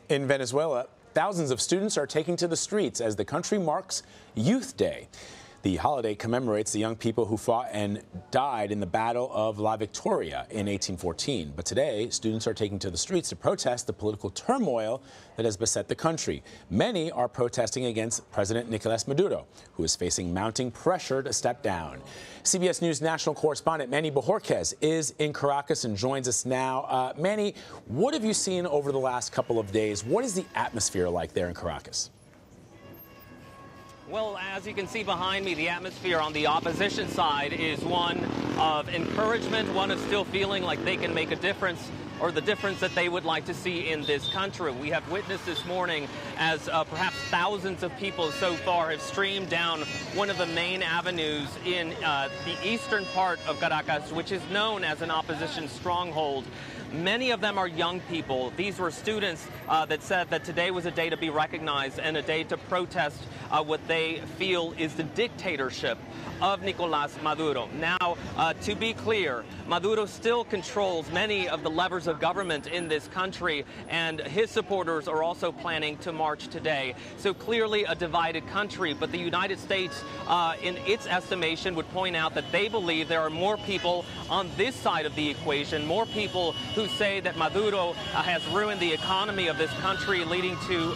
In Venezuela, thousands of students are taking to the streets as the country marks Youth Day. The holiday commemorates the young people who fought and died in the Battle of La Victoria in 1814. But today, students are taking to the streets to protest the political turmoil that has beset the country. Many are protesting against President Nicolas Maduro, who is facing mounting pressure to step down. CBS News national correspondent Manuel Bojorquez is in Caracas and joins us now. Manny, what have you seen over the last couple of days? What is the atmosphere like there in Caracas? Well, as you can see behind me, the atmosphere on the opposition side is one of encouragement, one of still feeling like they can make a difference, or the difference that they would like to see in this country. We have witnessed this morning as perhaps thousands of people so far have streamed down one of the main avenues in the eastern part of Caracas, which is known as an opposition stronghold. Many of them are young people. These were students that said that today was a day to be recognized and a day to protest what they feel is the dictatorship of Nicolas Maduro. Now, to be clear, Maduro still controls many of the levers of government in this country, and his supporters are also planning to march today. So clearly a divided country, but the United States, in its estimation, would point out that they believe there are more people on this side of the equation, more people who say that Maduro has ruined the economy of this country, leading to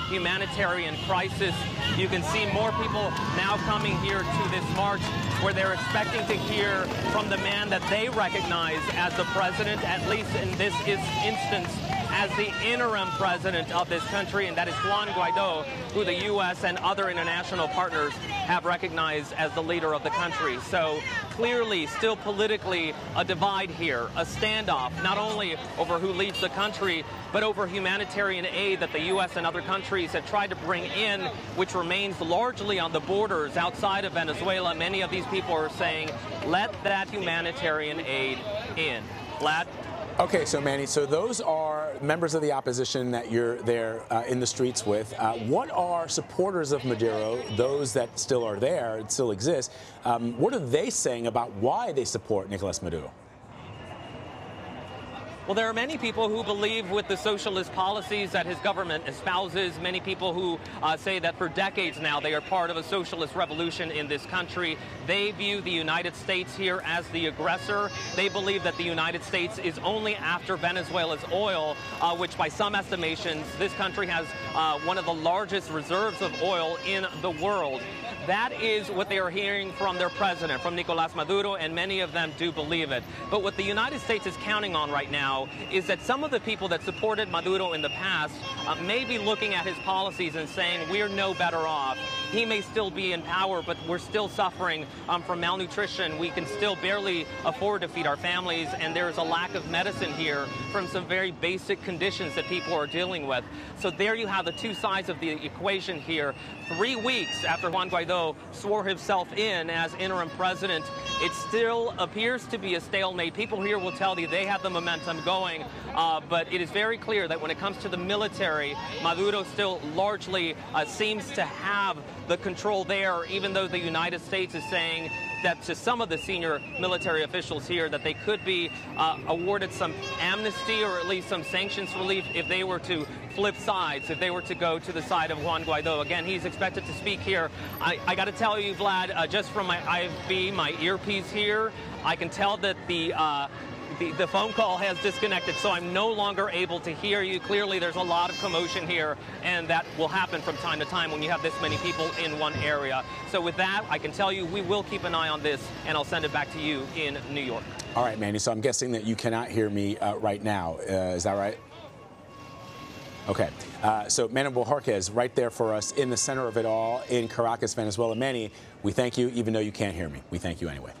humanitarian crisis. You can see more people now coming here to this march, where they're expecting to hear from the man that they recognize as the president, at least in this instance, as the interim president of this country, and that is Juan Guaido, who the U.S. and other international partners have recognized as the leader of the country. So clearly, still politically, a divide here, a standoff, not only over who leads the country, but over humanitarian aid that the U.S. and other countries have tried to bring in, which remains largely on the borders outside of Venezuela. Many of these people are saying, let that humanitarian aid in. Vlad? Okay, so Manny, so those are members of the opposition that you're there in the streets with. What are supporters of Maduro, those that still are there, still exist, what are they saying about why they support Nicolas Maduro? Well, there are many people who believe with the socialist policies that his government espouses, many people who say that for decades now they are part of a socialist revolution in this country. They view the United States here as the aggressor. They believe that the United States is only after Venezuela's oil, which by some estimations, this country has one of the largest reserves of oil in the world. That is what they are hearing from their president, from Nicolas Maduro, and many of them do believe it. But what the United States is counting on right now is that some of the people that supported Maduro in the past may be looking at his policies and saying, we're no better off. He may still be in power, but we're still suffering from malnutrition. We can still barely afford to feed our families, and there is a lack of medicine here from some very basic conditions that people are dealing with. So there you have the two sides of the equation here. 3 weeks after Juan Guaido swore himself in as interim president, it still appears to be a stalemate. People here will tell you they have the momentum going, but it is very clear that when it comes to the military, Maduro still largely seems to have the control there, even though the United States is saying that to some of the senior military officials here that they could be awarded some amnesty or at least some sanctions relief if they were to flip sides, if they were to go to the side of Juan Guaido. Again, he's expected to speak here. I got to tell you, Vlad, just from my IFB, my earpiece here, I can tell that the phone call has disconnected, so I'm no longer able to hear you. Clearly, there's a lot of commotion here, and that will happen from time to time when you have this many people in one area. So with that, I can tell you we will keep an eye on this, and I'll send it back to you in New York. All right, Manny, so I'm guessing that you cannot hear me right now. Is that right? Okay, so Manuel Bojorquez right there for us in the center of it all in Caracas, Venezuela. Manny, we thank you, even though you can't hear me. We thank you anyway.